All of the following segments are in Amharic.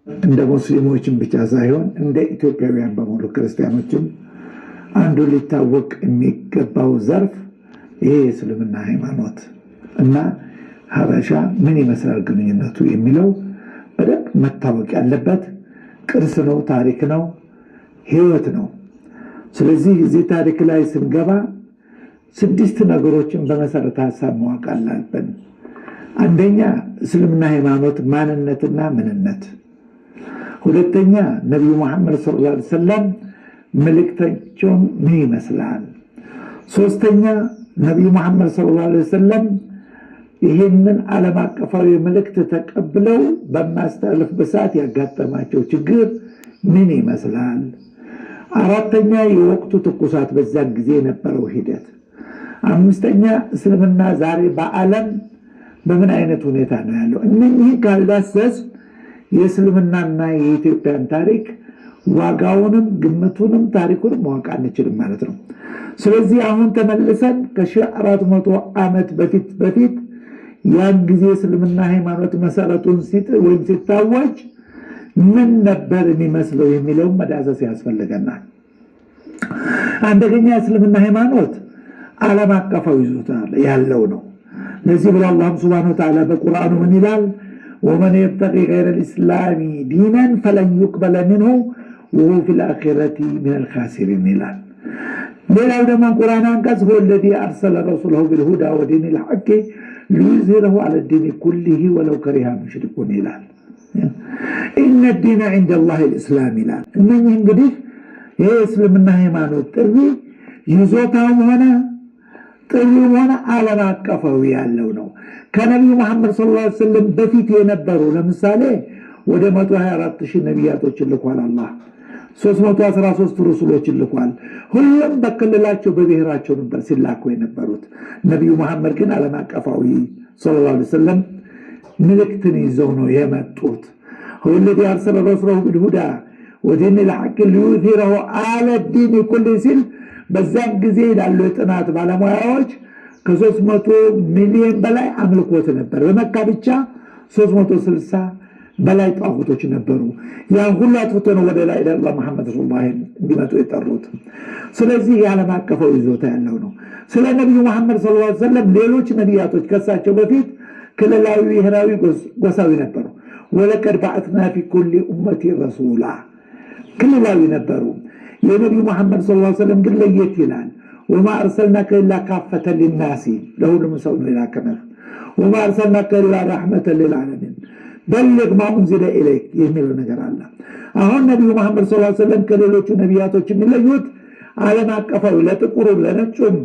እንደ ሙስሊሞችም ብቻ ሳይሆን እንደ ኢትዮጵያውያን በሙሉ ክርስቲያኖችም አንዱ ሊታወቅ የሚገባው ዘርፍ ይሄ እስልምና ሃይማኖት እና ሀበሻ ምን ይመስላል ግንኙነቱ የሚለው በደንብ መታወቅ ያለበት ቅርስ ነው፣ ታሪክ ነው፣ ህይወት ነው። ስለዚህ እዚህ ታሪክ ላይ ስንገባ 6 ነገሮችን በመሰረተ ሐሳብ ማወቅ አለብን። አንደኛ እስልምና ሃይማኖት ማንነትና ምንነት፣ ሁለተኛ ነብዩ መሐመድ ሰለላሁ ዐለይሂ ወሰለም መልእክታቸው ምን ይመስላል፣ ሶስተኛ ነብዩ መሐመድ ሰለላሁ ዐለይሂ ወሰለም ይሄንን ዓለም አቀፋዊ መልእክት ተቀብለው በማስተላለፍበት ሰዓት ያጋጠማቸው ችግር ምን ይመስላል፣ አራተኛ የወቅቱ ትኩሳት በዛን ጊዜ የነበረው ሂደት፣ አምስተኛ እስልምና ዛሬ በዓለም በምን አይነት ሁኔታ ነው ያለው። እነዚህ ካልዳሰስ የእስልምናና የኢትዮጵያን ታሪክ ዋጋውንም ግምቱንም ታሪኩንም ማወቅ አንችልም ማለት ነው። ስለዚህ አሁን ተመልሰን ከ1400 ዓመት በፊት ያን ጊዜ እስልምና ሃይማኖት መሰረቱን ሲታወጅ ምን ነበር የሚመስለው የሚለውን መዳሰስ ያስፈልገናል። አንደኛ እስልምና ሃይማኖት ዓለም አቀፋዊ ይዞታ ያለው ነው። ለዚህ ብሎ አላህ ሱብሓነሁ ወተዓላ በቁርአኑ ምን ይላል? ወመን يبتغي غير الاسلام دينا فلن يقبل منه وهو في الاخره من الخاسرين ይላል። ሌላው ደግሞ ቁርአን አንቀጽ هو الذي ارسل رسوله بالهدى ودين الحق ليظهره على الدين كله ولو كره المشركون ይላል። ان الدين عند الله الاسلام ይላል። እነዚህ እንግዲህ የእስልምና ሃይማኖት ጥሪ ይዞታው ሆነ ዓለም አቀፋዊ ያለው ነው። ከነብዩ መሐመድ ሰለላሁ ዐለይሂ ወሰለም በፊት የነበሩ ለምሳሌ ወደ 124000 ነቢያቶችን ልኳል አላህ። 313 ረሱሎችን ልኳል። ሁሉም በክልላቸው በብሔራቸው ነበር ሲላኩ የነበሩት። ነብዩ መሐመድ ግን ዓለም አቀፋዊ ሰለላሁ ዐለይሂ ወሰለም መልእክትን ይዘው ነው የመጡት። ወለዲ አርሰለ ረሱለሁ بالهدى ودين الحق ليظهره على الدين كله ሲል በዛን ጊዜ ያሉ ጥናት ባለሙያዎች ከ300 ሚሊዮን በላይ አምልኮት ነበር። በመካ ብቻ 360 በላይ ጣዖቶች ነበሩ። ያን ሁሉ አጥፍቶ ነው ወደ ላይ ኢላህ መሐመድ ሰለላሁ ዐለይሂ ወሰለም እንዲመጡ የጠሩት። ስለዚህ የዓለም አቀፋዊ ይዞታ ያለው ነው። ስለ ነብዩ መሐመድ ሰለላሁ ዐለይሂ ወሰለም ሌሎች ነቢያቶች ከሳቸው በፊት ክልላዊ ብሔራዊ ጎሳዊ ነበሩ። ወለቀድ ባዕትና ፊ ኩሊ ኡመቲ ረሱላ ክልላዊ ነበሩ። የነብዩ መሐመድ ሰለላሁ ዐለይሂ ወሰለም ግን ለየት ይላል። ወማ አርሰልናከ ኢላ ካፈተን ሊናሲ ለሁሉም ሰው ነው የላከነህ። ወማ አርሰልናከ ኢላ ረሕመተን ሊልዓለሚን በልግ ማ ኡንዚለ ኢለይክ የሚለው ነገር አለ። አሁን ነብዩ መሐመድ ሰለላሁ ዐለይሂ ወሰለም ከሌሎቹ ነቢያቶች የሚለዩት ዓለም አቀፋዊ ለጥቁሩም ለነጩም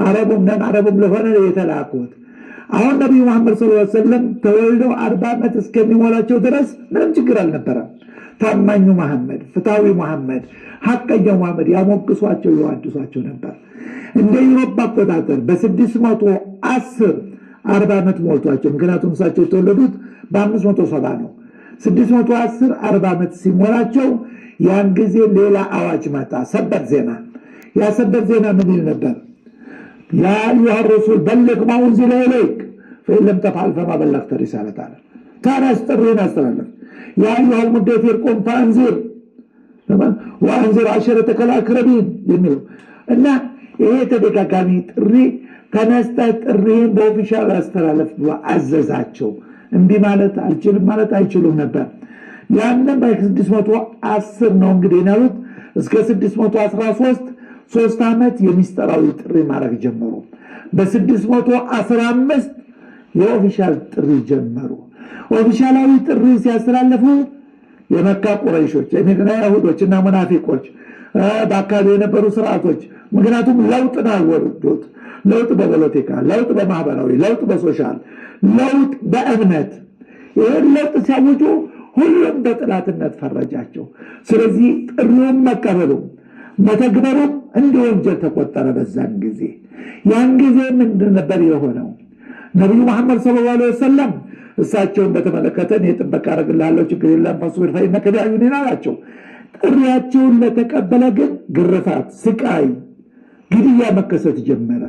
አረቡም ለአረቡም ለሆነ የተላኩት። አሁን ነብዩ መሐመድ ሰለላሁ ዐለይሂ ወሰለም ተወልደው 40 ዓመት እስከሚሞላቸው ድረስ ምንም ችግር አልነበረም። ታማኙ መሐመድ፣ ፍታዊ መሐመድ፣ ሐቀኛው መሐመድ ያሞግሷቸው ያወድሷቸው ነበር። እንደ አውሮፓ አቆጣጠር በ610 40 ዓመት ሞልቷቸው፣ ምክንያቱም እሳቸው የተወለዱት በ570 ነው። 610 40 ዓመት ሲሞላቸው ያን ጊዜ ሌላ አዋጅ መጣ፣ ሰበር ዜና። ያ ሰበር ዜና ምን ይል ነበር? ያ አዩሃ ረሱል በልግ ማ ኡንዚለ ኢለይክ ፈኢን ለም ተፍዐል ፈማ በለግተ ሪሳለተ ተነስ ጥሪን አስተላልፍ። ያ አዩሃ ሙደፊር ቁም ፈአንዚር ወአንዚር ዐሸረተከ አልአቅረቢን የሚለው እና ይሄ ተደጋጋሚ ጥሪ ተነስተ ጥሪን በኦፊሻል አስተላልፍ ብሎ አዘዛቸው። እንዲህ ማለት አልችልም ማለት አይችሉም ነበር። ያንን በ610 ነው እንግዲህ ያሉት እስከ 613 3 ዓመት የሚስጥራዊ ጥሪ ማድረግ ጀመሩ። በ615 የኦፊሻል ጥሪ ጀመሩ። ኦፊሻላዊ ጥሪ ሲያስተላልፉ የመካ ቁረይሾች የመዲና አይሁዶችና ሙናፊቆች በአካባቢ የነበሩ ስርዓቶች ምክንያቱም ለውጥ ነው ወርዶት ለውጥ በፖለቲካ ለውጥ በማህበራዊ ለውጥ በሶሻል ለውጥ በእምነት ይሄን ለውጥ ሲያውጁ ሁሉም በጥላትነት ፈረጃቸው። ስለዚህ ጥሪውን መቀበሉ መተግበሩ እንደ ወንጀል ተቆጠረ። በዛን ጊዜ ያን ጊዜ ምንድን ነበር የሆነው? ነብዩ መሐመድ ሰለላሁ ዐለይሂ ወሰለም እሳቸውን በተመለከተ የጥበቃ አረግልሃለሁ ችግር የለም ፈስብር ፈኢነከ ቢአዩኒና አላቸው። ጥሪያቸውን ለተቀበለ ግን ግርፋት፣ ስቃይ፣ ግድያ መከሰት ጀመረ።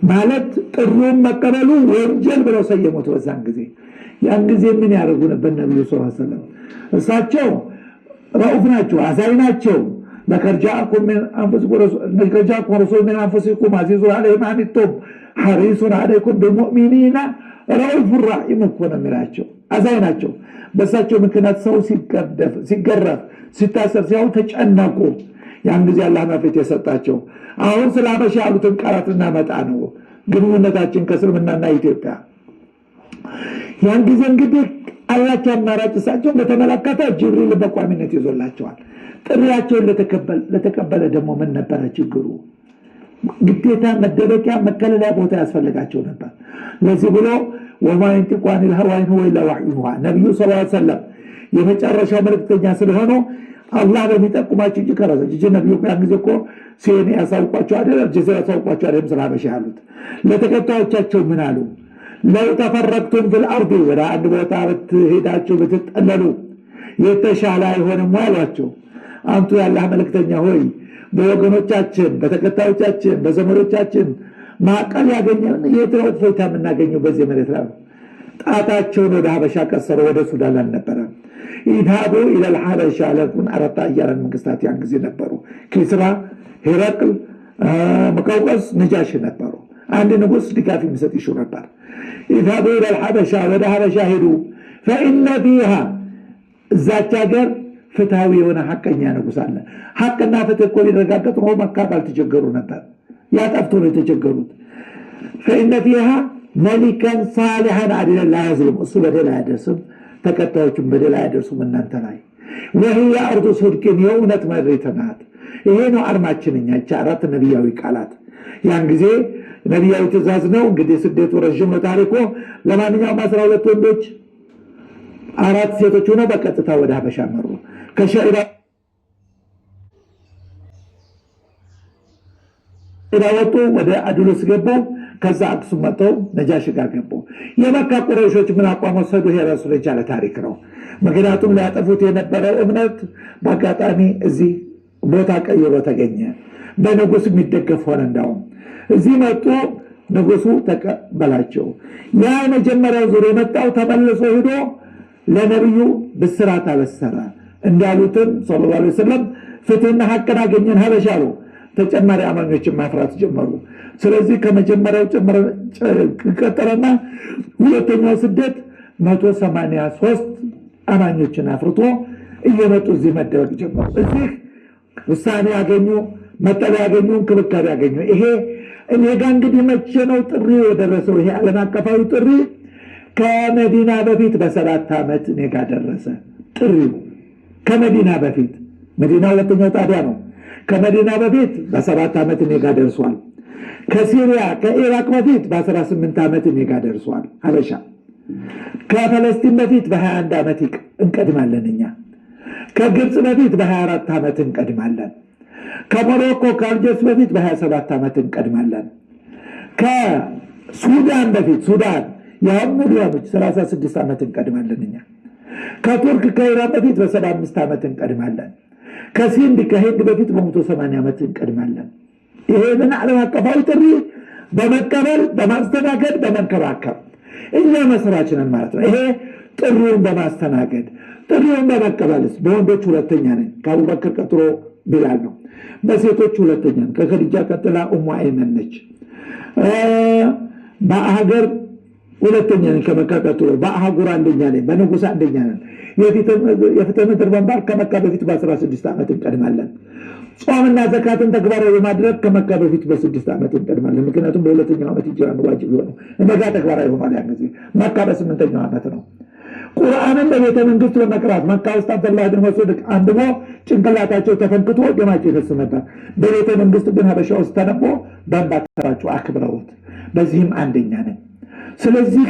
ማለት ጥሩን መቀበሉ ወንጀል ብለው ሰየሙት። በዛን ጊዜ ያን ጊዜ ምን ያደርጉ ነበር ነብዩ ሰለላሁ ዐለይሂ ወሰለም? እሳቸው ረኡፍ ናቸው፣ አዛኝ ናቸው። ለከርጃኩም ረሱል ምን አንፉሲኩም አዚዙን ዐለይሂ ማ ዐኒቱም ሐሪሱን ዐለይኩም ቢልሙእሚኒና ረኡፍ ረሒም እኮ ነው የሚላቸው። አዛኝ ናቸው። በእሳቸው ምክንያት ሰው ሲገረፍ ሲታሰር ሲያው ተጨነቁ። ያን ጊዜ አላህ መፍትሄ የሰጣቸው። አሁን ስለ ሀበሻ ያሉትን ቃላት እናመጣ ነው ግንኙነታችን ከእስልምናና ኢትዮጵያ። ያን ጊዜ እንግዲህ አላቸው አማራጭ። እሳቸውን በተመለከተ ጅብሪል በቋሚነት ይዞላቸዋል። ጥሪያቸውን ለተቀበለ ደግሞ ምን ነበረ ችግሩ? ግዴታ መደበቂያ መከለያ ቦታ ያስፈልጋቸው ነበር። ለዚህ ብሎ ወማ ينطق عن الهوى إن هو إلا وحي يوحى ነብዩ ሰለላሁ ዐለይሂ ወሰለም የመጨረሻው መልእክተኛ ስለሆኑ አላህ በሚጠቁማቸው እጅ ከራሰ እጅ ነብዩ ያን ጊዜ እኮ ሲኔ ያሳውቋቸው አይደል? ጀዘራ ያሳውቋቸው አይደል? ስለ ሀበሻ ያሉት ለተከታዮቻቸው ምን አሉ? ለው ተፈረቅቱም بالارض ወደ አንድ ቦታ ብትሄዳችሁ ብትጠለሉ የተሻለ አይሆንም አሏቸው። አንቱ ያላህ መልእክተኛ ሆይ በወገኖቻችን በተከታዮቻችን በዘመዶቻችን ማቀል ያገኘን የትኛው ፎይታ የምናገኘው በዚህ መሬት ላይ? ጣታቸውን ወደ ሀበሻ ቀሰሩ። ወደ ሱዳን አልነበረ። ኢድሃቡ ኢለል ሀበሻ ለኩን አራታ አያራን መንግስታት ያን ጊዜ ነበሩ። ኪስራ፣ ሄራቅል፣ መቃውቀስ፣ ነጃሽ ነበሩ። አንድ ንጉስ ድጋፍ የሚሰጥ ይሹ ነበር። ኢድሃቡ ኢለል ሀበሻ ወደ ሀበሻ ሄዱ። فإن فيها እዛች ሀገር ፍትሃዊ የሆነ ሐቀኛ ንጉስ አለ። ሐቅና ፍትህ እኮ ሊረጋገጥ ነው። መካ ባልተቸገሩ ነበር። ያጠፍቶ ነው የተቸገሩት። فإن فيها ملكا صالحا عدلا لا يظلم እሱ በደል አያደርስም፣ ተከታዮቹም በደል አያደርሱም እናንተ ላይ። وهي أرض صدق የእውነት መሬት ናት። ይሄ ነው አርማችን እኛ። አራት ነብያዊ ቃላት ያን ጊዜ ነብያዊ ትእዛዝ ነው። እንግዲህ ስደቱ ረጅም ነው ታሪኩ። ለማንኛውም 12 ወንዶች 4 ሴቶች ሆነው በቀጥታ ወደ ሀበሻ መሩ። ከሸኢራ ወጡ፣ ወደ አድሉስ ገቡ። ከዛ አክሱም መጥተው ነጃሽ ጋር ገቡ። የመካ ቁረይሾች ምን አቋም ወሰዱ? ይሄ ራሱ የቻለ ታሪክ ነው። ምክንያቱም ሊያጠፉት የነበረው እምነት በአጋጣሚ እዚህ ቦታ ቀይሮ ተገኘ። በንጉስ የሚደገፍ ሆነ። እንዳውም እዚህ መጡ። ንጉሱ ተቀበላቸው። ያ የመጀመሪያው ዙር የመጣው ተመልሶ ሄዶ ለነብዩ ብስራት አበሰረ። እንዳሉትም ሰለላሁ ዐለይሂ ወሰለም ፍትህና ሐቅን አገኘን ሀበሻ ነው። ተጨማሪ አማኞችን ማፍራት ጀመሩ። ስለዚህ ከመጀመሪያው ቀጠለና ሁለተኛው ስደት 183 አማኞችን አፍርቶ እየመጡ እዚህ መደረግ ጀመሩ። እዚህ ውሳኔ ያገኙ፣ መጠለያ ያገኙ፣ እንክብካቤ ያገኙ። ይሄ እኔ ጋር እንግዲህ መቼ ነው ጥሪው የደረሰው? ይሄ ዓለም አቀፋዊ ጥሪ ከመዲና በፊት በ7 ዓመት እኔ ጋር ደረሰ ጥሪው። ከመዲና በፊት መዲና ሁለተኛው ጣቢያ ነው። ከመዲና በፊት በ7 ዓመት እኔ ጋር ደርሷል። ከሲሪያ ከኢራቅ በፊት በ18 ዓመት እኔ ጋር ደርሷል ሀበሻ። ከፈለስቲን በፊት በ21 ዓመት እንቀድማለን እኛ። ከግብፅ በፊት በ24 ዓመት እንቀድማለን። ከሞሮኮ ከአልጀርስ በፊት በ27 ዓመት እንቀድማለን። ከሱዳን በፊት ሱዳን የአሁኑ ዲያሞች 36 ዓመት እንቀድማለን እኛ። ከቱርክ ከኢራን በፊት በ75 ዓመት እንቀድማለን። ከሲንድ ከሂንድ በፊት በ180 ዓመት እንቀድማለን። ይሄንን ዓለም አቀፋዊ ጥሪ በመቀበል በማስተናገድ በመንከባከብ እኛ መስራች ነን ማለት ነው። ይሄ ጥሪውን በማስተናገድ ጥሪውን በመቀበልስ በወንዶች ሁለተኛ ነን። ከአቡበክር ቀጥሎ ቢላል ነው። በሴቶች ሁለተኛ ነን። ከኸዲጃ ቀጥላ ኡሙ አይመን ነች። በአገር ሁለተኛ ነን። ከመካ ቀጥሎ በአህጉር አንደኛ ነን። በንጉስ አንደኛ ነን። የፍትህ ምድር መንባር ከመካ በፊት በ16 ዓመት እንቀድማለን። ጾምና ዘካትን ተግባራዊ በማድረግ ከመካ በፊት በ6 ዓመት እንቀድማለን። ምክንያቱም በሁለተኛው ዓመት ሂጅራ ነው ዋጅብ የሆነው። እነጋ ተግባራዊ ሆኗል። ያን ጊዜ መካ በ8ኛው ዓመት ነው። ቁርአንን በቤተ መንግስት በመቅራት መካ ውስጥ አብደላህ ብን መስዑድ አንድሞ ጭንቅላታቸው ተፈንክቶ ደማቸው ይፈስ ነበር። በቤተ መንግስት ግን ሀበሻ ውስጥ ተነቦ በእንባ ተራቸው አክብረውት፣ በዚህም አንደኛ ነን። ስለዚህ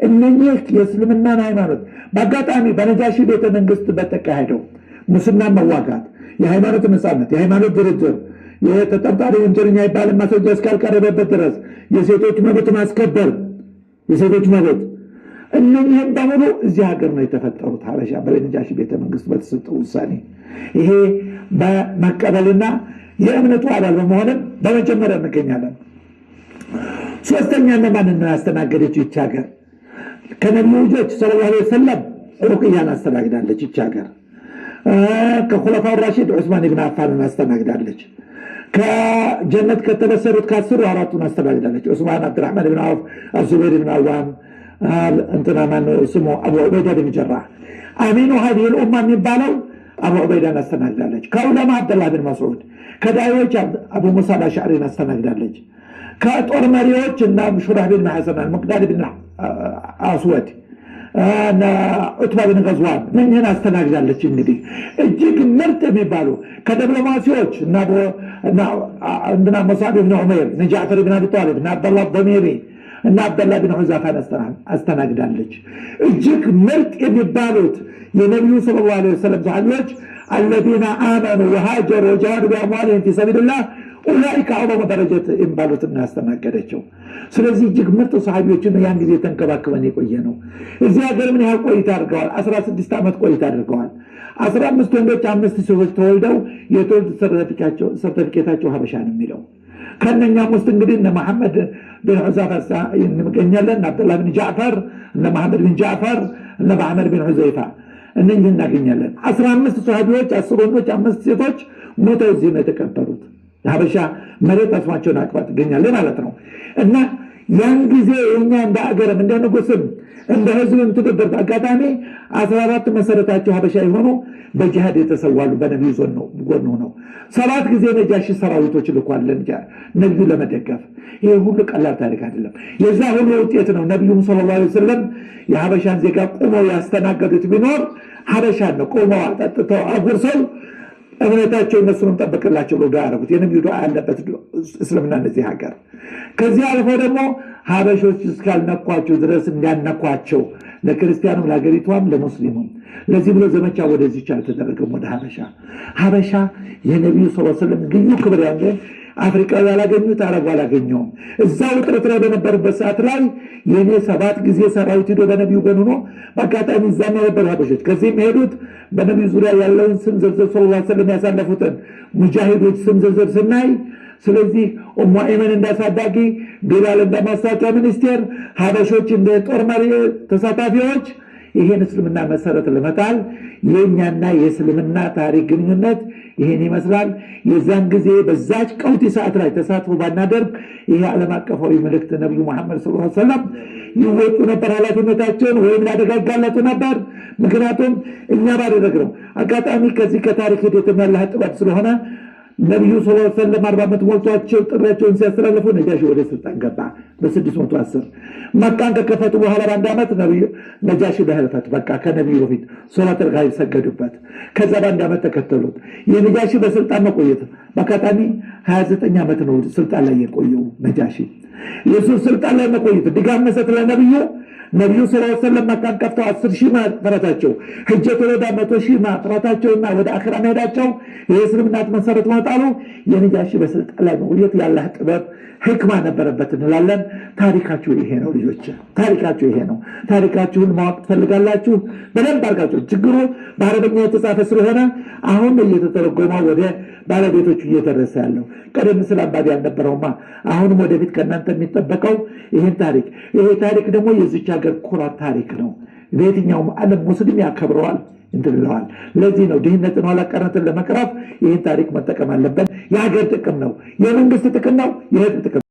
እነኚህ የእስልምናን ሃይማኖት በአጋጣሚ በነጃሺ ቤተ መንግስት በተካሄደው ሙስናን መዋጋት፣ የሃይማኖት ነጻነት፣ የሃይማኖት ድርድር፣ የተጠርጣሪ ወንጀለኛ ይባል ማስረጃ እስካልቀረበበት ድረስ የሴቶች መብት ማስከበር፣ የሴቶች መብት እነኚህም በሙሉ እዚህ ሀገር ነው የተፈጠሩት። ሀበሻ በነጃሺ ቤተ መንግስት በተሰጠው ውሳኔ ይሄ በመቀበልና የእምነቱ አባል በመሆንም በመጀመሪያ እንገኛለን። ሶስተኛ ማንን ያስተናገደችው ይህች ሀገር? ከነቢዩ ልጆች ሰለላሁ ዐለይሂ ወሰለም ሩቅያን አስተናግዳለች። ይህች ሀገር ከኹለፋው ራሺድ ዑስማን ብን አፋንን አስተናግዳለች። ከጀነት ከተበሰሩት ከአስሩ አራቱን አስተናግዳለች። ዑስማን፣ አብዱራህማን ብን አውፍ፣ አዙበይር ብን አዋም፣ እንትና ማነው ስሙ አቡ ዑበይዳ ብን ጀራህ። አሚኑ ሀዲህ ልኡማ የሚባለው አቡ ዑበይዳን አስተናግዳለች። ከዑለማ አብደላህ ብን መስዑድ፣ ከዳዒዎች አቡ ሙሳ አልአሽዓሪን አስተናግዳለች። ከጦር መሪዎች እና ሹራህቢል ብን ሐሰን፣ ሙቅዳድ ብን አስወድ፣ ዑትባ ብን ገዝዋን እነኝህን አስተናግዳለች። እንግዲህ እጅግ ምርጥ የሚባሉ ከዲፕሎማሲዎች እና ሙስዓብ ብን ዑመይር፣ ጃዕፈር ብን አቢ ጣሊብ፣ አብደላህ ደሚሪ እና አብደላህ ብን ሑዛፋን አስተናግዳለች። እጅግ ምርጥ የሚባሉት የነቢዩ ሰለላሁ ዐለይሂ ወሰለም ሰሃቢዎች አለዚነ አመኑ ወሃጀሩ ወጃሃዱ ቢአምዋሊሂም ፊ ሰቢልላህ ኡላኢከ አዕዘሙ ደረጀት የሚባሉትን ያስተናገደችው። ስለዚህ እጅግ ምርጥ ሰሃቢዎችን ያን ጊዜ ተንከባክበን የቆየ ነው። እዚህ ሀገር ምን ያህል ቆይታ አድርገዋል? 16 ዓመት ቆይታ አድርገዋል። 15 ወንዶች 5 ሴቶች ተወልደው የትውልድ ሰርተፊኬታቸው ሀበሻ ነው የሚለው። ከነኛም ውስጥ እንግዲህ እነ መሐመድ ብን ሑዛፋ እንገኛለን፣ አብደላህ ብን ጃዕፈር፣ እነ መሐመድ ብን ጃዕፈር፣ እነ መሐመድ ብን ሑዘይፋ እነኝህ እናገኛለን። 15 ሰሃቢዎች፣ 10 ወንዶች፣ 5 ሴቶች ሞተው እዚህ ነው የተቀበሩት። ሀበሻ መሬት አስማቸውን አቅባ ትገኛለህ ማለት ነው። እና ያን ጊዜ የኛ እንደ አገርም እንደ ንጉስም እንደ ህዝብም ትብብር አጋጣሚ 14 መሰረታቸው ሀበሻ የሆኑ በጂሃድ የተሰዋሉ በነቢዩ ጎን ነው። 7 ጊዜ ነጃሺ ሰራዊቶች ልኳል ነቢዩ ለመደገፍ። ይሄ ሁሉ ቀላል ታሪክ አይደለም። የዛ ሁሉ ውጤት ነው። ነቢዩም ሰለላሁ ዐለይሂ ወሰለም የሀበሻን ዜጋ ቆመው ያስተናገዱት ቢኖር ሀበሻን ነው። ቆመው አጠጥተው አጉርሰው እምነታቸው እነሱንም ጠበቅላቸው ብሎ ያደረጉት የነቢዩ ዱዓ ያለበት እስልምና እንደዚህ ሀገር። ከዚህ አልፎ ደግሞ ሀበሾች እስካልነኳቸው ድረስ እንዳነኳቸው ለክርስቲያኑም ለሀገሪቷም ለሙስሊሙም። ለዚህ ብሎ ዘመቻ ወደዚች አልተደረገም ወደ ሀበሻ የነቢዩ ሰለላሁ ዐለይሂ ወሰለም ግዩ ክብር ያለ አፍሪካዊ ያላገኙት አረቡ አላገኘውም። እዛው ውጥረት ላይ በነበሩበት ሰዓት ላይ የኔ 7 ጊዜ ሰራዊት ሄዶ በነቢዩ ጎን ሆኖ በአጋጣሚ እዛም የነበሩ ሀበሾች ከዚህ የሚሄዱት በነቢዩ ዙሪያ ያለውን ስም ዝርዝር ሰለላሁ ዐለይሂ ወሰለም ያሳለፉትን ሙጃሂዶች ስም ዝርዝር ስናይ፣ ስለዚህ ኡሙ አይመን እንዳሳዳጊ፣ ቢላል እንደማስታወቂያ ሚኒስቴር፣ ሀበሾች እንደ ጦር መሪ ተሳታፊዎች ይሄን እስልምና መሰረት ለመጣል የኛና የእስልምና ታሪክ ግንኙነት ይሄን ይመስላል። የዛን ጊዜ በዛች ቀውጢ ሰዓት ላይ ተሳትፎ ባናደርግ ይሄ ዓለም አቀፋዊ መልእክት ነብዩ መሐመድ ሰለላሁ ዐለይሂ ወሰለም ይወጡ ነበር ኃላፊነታቸውን ወይም ያደጋጋላቱ ነበር። ምክንያቱም እኛ ባደረግነው አጋጣሚ ከዚህ ከታሪክ ሂደት ያለ ጥበብ ስለሆነ ነቢዩ ሰለላሁ ዐለይሂ ወሰለም 40 ዓመት ሞልቷቸው ጥሪያቸውን ሲያስተላልፉ ነጃሺ ወደ ስልጣን ገባ በ610 መካን ከከፈቱ በኋላ በአንድ ዓመት ነጃሺ በህልፈት በቃ ከነቢዩ በፊት ሶላተል ጋይብ ሰገዱበት። ከዛ በአንድ ዓመት ተከተሉት። የነጃሺ በስልጣን መቆየት በአጋጣሚ 29 ዓመት ነው ስልጣን ላይ የቆየው ነጃሺ። የሱ ስልጣን ላይ መቆየት ድጋፍ መስጠት ለነቢዩ ነቢዩ ሰለላሁ ዐለይሂ ወሰለም መካን ከፍተው 10,000 ማጥራታቸው ህጀት ወደ 100,000 ማጥራታቸውና ወደ አኺራ መሄዳቸው የእስልምና መሰረት ማጣሉ የነጃሺ በስልጣን ላይ መቆየት ያላህ ጥበብ ህክማ ነበረበት እንላለን። ታሪካችሁ ይሄ ነው ልጆች፣ ታሪካችሁ ይሄ ነው። ታሪካችሁን ማወቅ ትፈልጋላችሁ በደንብ አድርጋችሁ። ችግሩ በአረበኛ የተጻፈ ስለሆነ አሁን እየተተረጎመ ወደ ባለቤቶቹ እየደረሰ ያለው ቀደም ሲል አባቢ ያልነበረውማ። አሁንም ወደፊት ከእናንተ የሚጠበቀው ይሄን ታሪክ፣ ይሄ ታሪክ ደግሞ የዚች ሀገር ኩራት ታሪክ ነው። በየትኛውም ዓለም ሙስሊም ያከብረዋል እንትልለዋል። ለዚህ ነው ድህነትን ኋላ ቀርነትን ለመቅረፍ ይህን ታሪክ መጠቀም አለበት። የሀገር ጥቅም ነው፣ የመንግስት ጥቅም ነው፣ የህዝብ ጥቅም